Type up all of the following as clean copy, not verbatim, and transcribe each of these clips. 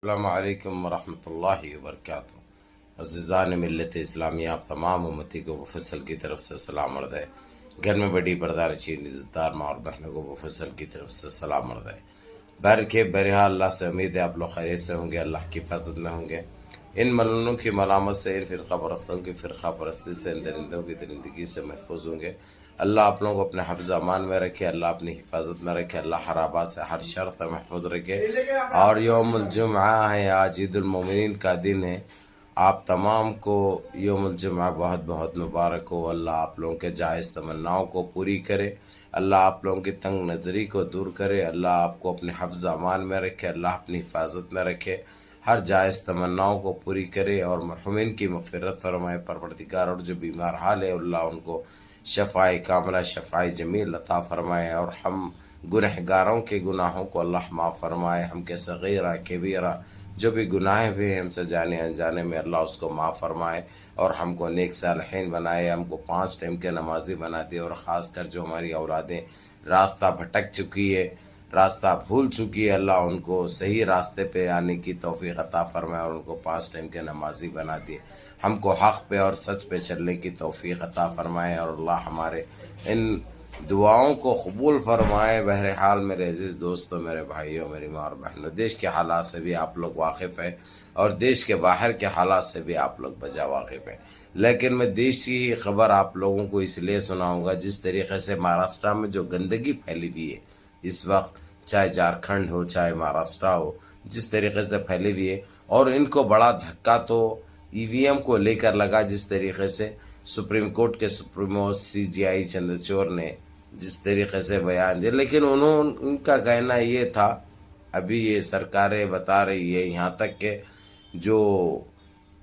السلام علیکم ورحمۃ اللہ وبرکاتہ۔ عزیزان ملت اسلامیہ، آپ تمام امتی کو مفصل کی طرف سے سلام عرض ہے۔ گھر میں بڑی پردہ نشین عزت دار ماں اور بہنوں کو مفصل کی طرف سے سلام عرض ہے۔ بہرحال اللہ سے امید ہے آپ لوگ خیریت سے ہوں گے، اللہ کی حفاظت میں ہوں گے۔ ان ملعونوں کی ملامت سے، ان فرقہ پرستوں کی فرقہ پرستی سے، ان درندوں کی درندگی سے محفوظ ہوں گے۔ اللہ آپ لوگوں کو اپنے حفظ امان میں رکھے، اللہ اپنی حفاظت میں رکھے، اللہ ہر آبا سے، ہر شر سے محفوظ رکھے۔ اور یوم الجمعہ ہے، آج عید المومنین کا دن ہے۔ آپ تمام کو یوم الجمعہ بہت بہت مبارک ہو۔ اللہ آپ لوگوں کے جائز تمناؤں کو پوری کرے، اللہ آپ لوگوں کی تنگ نظری کو دور کرے، اللہ آپ کو اپنے حفظ امان میں رکھے، اللہ اپنی حفاظت میں رکھے، ہر جائز تمناؤں کو پوری کرے اور مرحومین کی مغفرت فرمائے پروردگار۔ اور جو بیمار حال ہے اللہ ان کو شفاء کاملہ، شفاء جمیل عطا فرمائے، اور ہم گنہگاروں کے گناہوں کو اللہ معاف فرمائے۔ ہم کے صغیرہ کبیرہ جو بھی گناہ ہوئے ہم سے جانے انجانے میں، اللہ اس کو معاف فرمائے اور ہم کو نیک صالحین بنائے، ہم کو 5 ٹائم کے نمازی بنا دے، اور خاص کر جو ہماری اولادیں راستہ بھٹک چکی ہے، راستہ بھول چکی ہے، اللہ ان کو صحیح راستے پہ آنے کی توفیق عطا فرمائے اور ان کو 5 ٹائم کے نمازی بنا دے، ہم کو حق پہ اور سچ پہ چلنے کی توفیق عطا فرمائے، اور اللہ ہمارے ان دعاؤں کو قبول فرمائے۔ بہرحال میرے عزیز دوستوں، میرے بھائیوں، میری ماں اور بہنوں، دیش کے حالات سے بھی آپ لوگ واقف ہیں اور دیش کے باہر کے حالات سے بھی آپ لوگ بجا واقف ہیں، لیکن میں دیش کی خبر آپ لوگوں کو اس لیے سناؤں گا جس طریقے سے مہاراشٹرا میں جو گندگی پھیلی ہوئی ہے اس وقت، چاہے جھارکھنڈ ہو چاہے مہاراشٹرا ہو، جس طریقے سے پھیلی ہوئی ہے، اور ان کو بڑا دھکا تو ای وی ایم کو لے کر لگا، جس طریقے سے سپریم کورٹ کے سپریمو CJI چندرچوڑ نے جس طریقے سے بیان دیا، لیکن ان کا کہنا یہ تھا، ابھی یہ سرکاریں بتا رہی ہے یہاں تک کہ جو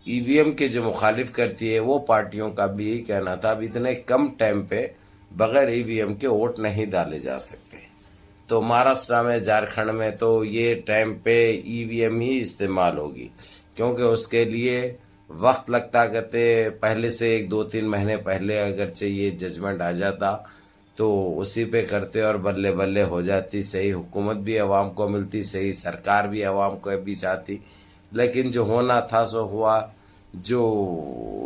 ای وی ایم کے جو مخالف کرتی ہے وہ پارٹیوں کا بھی یہی کہنا تھا، اب اتنے کم ٹائم پہ بغیر ای وی ایم کے ووٹ نہیں ڈالے جا سکتے۔ تو مہاراشٹرا میں، جھارکھنڈ میں تو یہ ٹائم پہ ای وی ایم ہی استعمال ہوگی، کیونکہ اس کے لیے وقت لگتا، کہتے پہلے سے 1-2-3 مہینے پہلے اگرچہ یہ ججمنٹ آ جاتا تو اسی پہ کرتے اور بلے بلے ہو جاتی، صحیح حکومت بھی عوام کو ملتی، صحیح سرکار بھی عوام کو بھی چاہتی، لیکن جو ہونا تھا سو ہوا، جو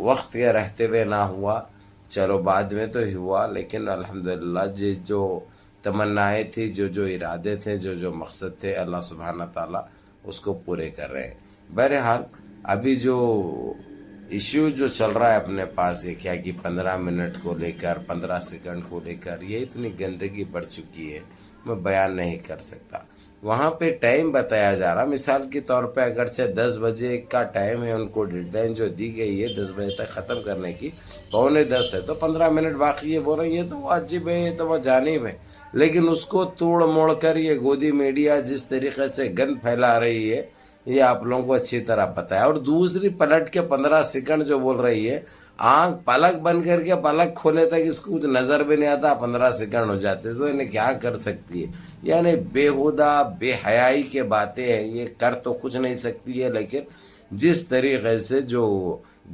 وقت کے رہتے ہوئے نہ ہوا، چلو بعد میں تو ہوا، لیکن الحمدللہ جو تمنائیں تھی، جو ارادے تھے، جو مقصد تھے، اللہ سبحانہ تعالیٰ اس کو پورے کر رہے ہیں۔ بہرحال ابھی جو ایشو جو چل رہا ہے اپنے پاس، یہ کیا کہ 15 منٹ کو لے کر، 15 سیکنڈ کو لے کر، یہ اتنی گندگی بڑھ چکی ہے میں بیان نہیں کر سکتا۔ وہاں پہ ٹائم بتایا جا رہا، مثال کے طور پہ اگرچہ 10 بجے کا ٹائم ہے، ان کو ڈیڈ لائن جو دی گئی ہے 10 بجے تک ختم کرنے کی، 9:45 ہے تو 15 منٹ باقی ہے، بول رہے ہیں یہ تو واجب ہے، یہ تو وہ جانب ہے، لیکن اس کو توڑ موڑ کر یہ گودی میڈیا جس طریقے سے گند پھیلا رہی ہے یہ آپ لوگوں کو اچھی طرح پتہ ہے۔ اور دوسری پلٹ کے 15 سیکنڈ جو بول رہی ہے، آنکھ پلک بند کر کے پلک کھولے تک اس کو کچھ نظر بھی نہیں آتا، 15 سیکنڈ ہو جاتے، تو انہیں کیا کر سکتی ہے؟ یعنی بیہودہ بے حیائی کے باتیں ہیں، یہ کر تو کچھ نہیں سکتی ہے، لیکن جس طریقے سے جو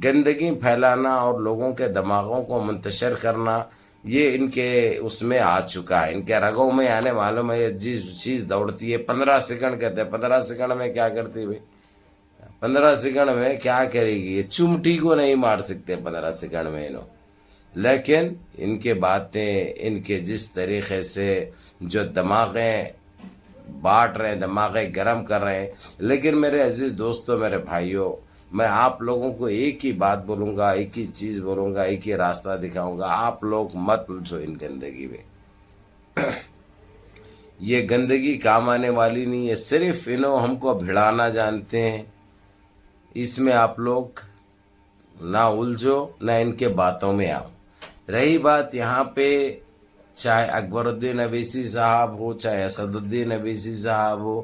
گندگی پھیلانا اور لوگوں کے دماغوں کو منتشر کرنا، یہ ان کے اس میں آ چکا ہے، ان کے رگوں میں آنے معلوم ہے، یہ جس چیز دوڑتی ہے 15 سیکنڈ کہتے ہیں، 15 سیکنڈ میں کیا کرتی بھائی؟ 15 سیکنڈ میں کیا کرے گی؟ یہ چمٹی کو نہیں مار سکتے 15 سیکنڈ میں انہوں، لیکن ان کے باتیں، ان کے جس طریقے سے جو دماغیں بانٹ رہے ہیں، دماغیں گرم کر رہے ہیں، لیکن میرے عزیز دوستوں، میرے بھائیوں، میں آپ لوگوں کو ایک ہی بات بولوں گا، ایک ہی چیز بولوں گا، ایک ہی راستہ دکھاؤں گا، آپ لوگ مت الجھو ان گندگی میں۔ یہ گندگی کام آنے والی نہیں ہے، صرف انہوں ہم کو بھڑانا جانتے ہیں، اس میں آپ لوگ نہ الجھو، نہ ان کے باتوں میں آؤ۔ رہی بات یہاں پہ، چاہے اکبر الدین اویسی صاحب ہو، چاہے اسد الدین اویسی صاحب ہو،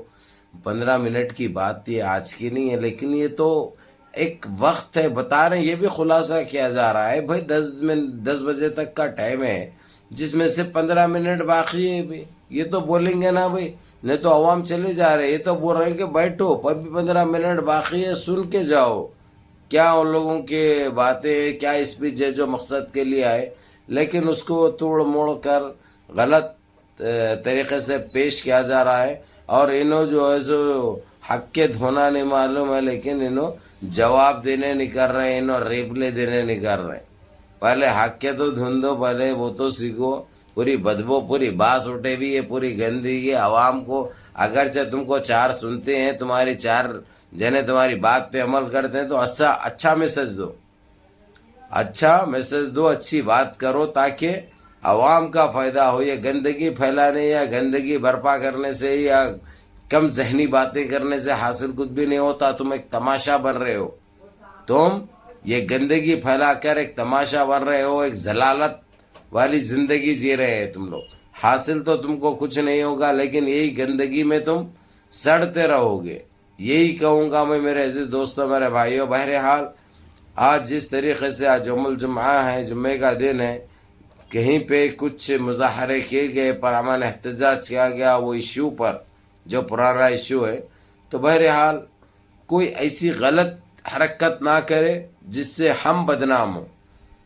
15 منٹ کی بات تھی، آج کی نہیں ہے، لیکن یہ تو ایک وقت ہے، بتا رہے ہیں، یہ بھی خلاصہ کیا جا رہا ہے بھائی 10 بجے تک کا ٹائم ہے، جس میں سے 15 منٹ باقی ہے بھی، یہ تو بولیں گے نا بھائی، نہیں تو عوام چلے جا رہے، یہ تو بول رہے ہیں کہ بیٹھو 15 منٹ باقی ہے، سن کے جاؤ کیا ان لوگوں کے باتیں، کیا اسپیچ ہے جو مقصد کے لیے آئے، لیکن اس کو توڑ موڑ کر غلط طریقے سے پیش کیا جا رہا ہے، اور انہوں جو ہے سو حق کے دھونا نہیں معلوم ہے، لیکن انہوں جواب دینے نہیں کر رہے، انہوں ریپلے دینے نہیں کر رہے. پہلے حق کے تو دھن دو، پہلے وہ تو سیکھو. پوری بدبو، پوری باس اٹھے ہوئی ہے، پوری گندگی عوام کو. اگرچہ تم کو چار سنتے ہیں، تمہاری چار جنے تمہاری بات پہ عمل کرتے ہیں، تو اچھا میسج دو، اچھا میسج دو، اچھی بات کرو تاکہ عوام کا فائدہ ہو. یہ گندگی پھیلانے یا گندگی برپا کرنے سے یا کم ذہنی باتیں کرنے سے حاصل کچھ بھی نہیں ہوتا. تم ایک تماشا بن رہے ہو، تم یہ گندگی پھیلا کر ایک تماشا بن رہے ہو، ایک ذلالت والی زندگی جی رہے ہیں تم لوگ. حاصل تو تم کو کچھ نہیں ہوگا، لیکن یہی گندگی میں تم سڑتے رہو گے. یہی کہوں گا میں میرے عزیز دوستوں، میرے بھائیوں. بہرحال آج جس طریقے سے آج یوم الجمعہ ہے، جمعے کا دن ہے، کہیں پہ کچھ مظاہرے کیے گئے، پرامن احتجاج کیا گیا وہ ایشو پر جو پرانا ایشو ہے. تو بہرحال کوئی ایسی غلط حرکت نہ کرے جس سے ہم بدنام ہوں.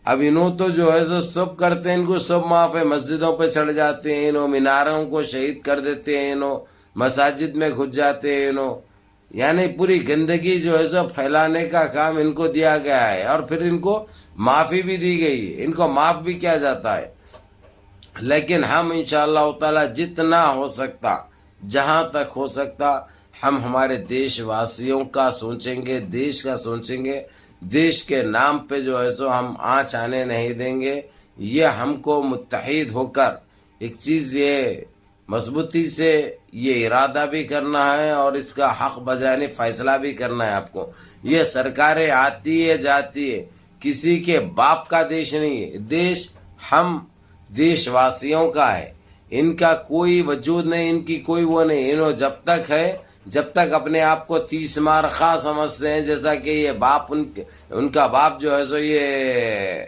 اب انہوں تو جو ہے سو سب کرتے ہیں، ان کو سب معاف ہے. مسجدوں پہ چڑھ جاتے ہیں، انہوں میناروں کو شہید کر دیتے ہیں، انہوں مساجد میں گھس جاتے ہیں، انہوں یعنی پوری گندگی جو ہے سو پھیلانے کا کام ان کو دیا گیا ہے. اور پھر ان کو معافی بھی دی گئی ہے، ان کو معاف بھی کیا جاتا ہے. لیکن ہم انشاءاللہ تعالی جتنا ہو سکتا، جہاں تک ہو سکتا، ہم ہمارے دیش واسیوں کا سوچیں گے، دیش کا سوچیں گے. دیش کے نام پہ جو ہے سو ہم آنچ آنے نہیں دیں گے. یہ ہم کو متحد ہو کر ایک چیز یہ مضبوطی سے یہ ارادہ بھی کرنا ہے اور اس کا حق بجانے فیصلہ بھی کرنا ہے آپ کو. یہ سرکاریں آتی ہے جاتی ہے، کسی کے باپ کا دیش نہیں ہے. دیش ہم دیش واسیوں کا ہے، ان کا کوئی وجود نہیں، ان کی کوئی وہ نہیں. انہوں جب تک ہے، جب تک اپنے آپ کو 30 مار خواہ سمجھتے ہیں، جیسا کہ یہ باپ ان کا باپ جو ہے سو یہ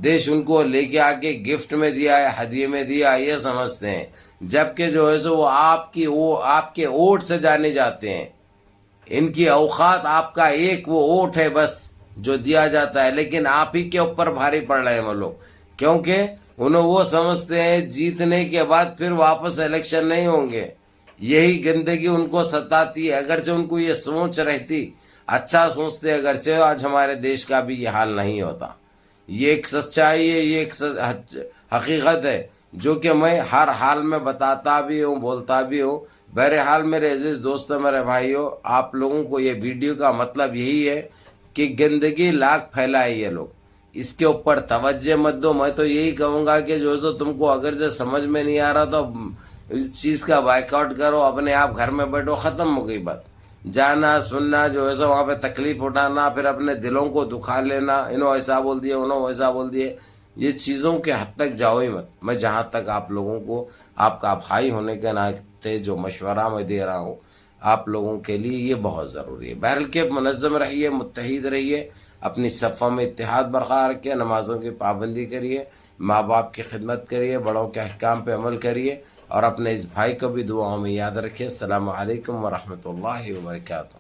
دیش ان کو لے کے آگے گفٹ میں دیا ہے، ہدیے میں دیا ہے، یہ سمجھتے ہیں. جبکہ جو ہے سو وہ آپ کے ووٹ سے جانے جاتے ہیں. ان کی اوقات آپ کا ایک وہ ووٹ ہے بس جو دیا جاتا ہے، لیکن آپ ہی کے اوپر بھاری پڑ رہے ہیں وہ لوگ. کیونکہ انہوں وہ سمجھتے ہیں جیتنے کے بعد پھر واپس الیکشن نہیں ہوں گے. یہی گندگی ان کو ستاتی ہے. اگرچہ ان کو یہ سوچ رہتی، اچھا سوچتے، اگرچہ آج ہمارے دیش کا بھی یہ حال نہیں ہوتا. یہ ایک سچائی ہے، یہ ایک حقیقت ہے جو کہ میں ہر حال میں بتاتا بھی ہوں، بولتا بھی ہوں. بہرحال میرے عزیز دوستوں، میرے بھائیوں، آپ لوگوں کو یہ ویڈیو کا مطلب یہی ہے کہ گندگی لاکھ پھیلائے یہ لوگ، اس کے اوپر توجہ مت دو. میں تو یہی کہوں گا کہ جو تم کو اگر جو سمجھ میں نہیں آ رہا تو اس چیز کا بائیک آؤٹ کرو، اپنے آپ گھر میں بیٹھو، ختم ہو گئی بات. جانا سننا جو ہے سو وہاں پہ تکلیف اٹھانا، پھر اپنے دلوں کو دکھا لینا، انہوں ایسا بول دیے، انہوں ایسا بول دیے، یہ چیزوں کے حد تک جاؤ ہی مت. میں جہاں تک آپ لوگوں کو آپ کا بھائی ہونے کے ناطے جو مشورہ میں دے رہا ہوں آپ لوگوں کے لیے، یہ بہت ضروری ہے. بہرحال کہ منظم رہیے، متحد رہیے، اپنی صفوں میں اتحاد برقرار رکھیے، نمازوں کی پابندی کریے، ماں باپ کی خدمت کریے، بڑوں کے احکام پہ عمل کریے، اور اپنے اس بھائی کو بھی دعاؤں میں یاد رکھیے. السلام علیکم ورحمۃ اللہ وبرکاتہ.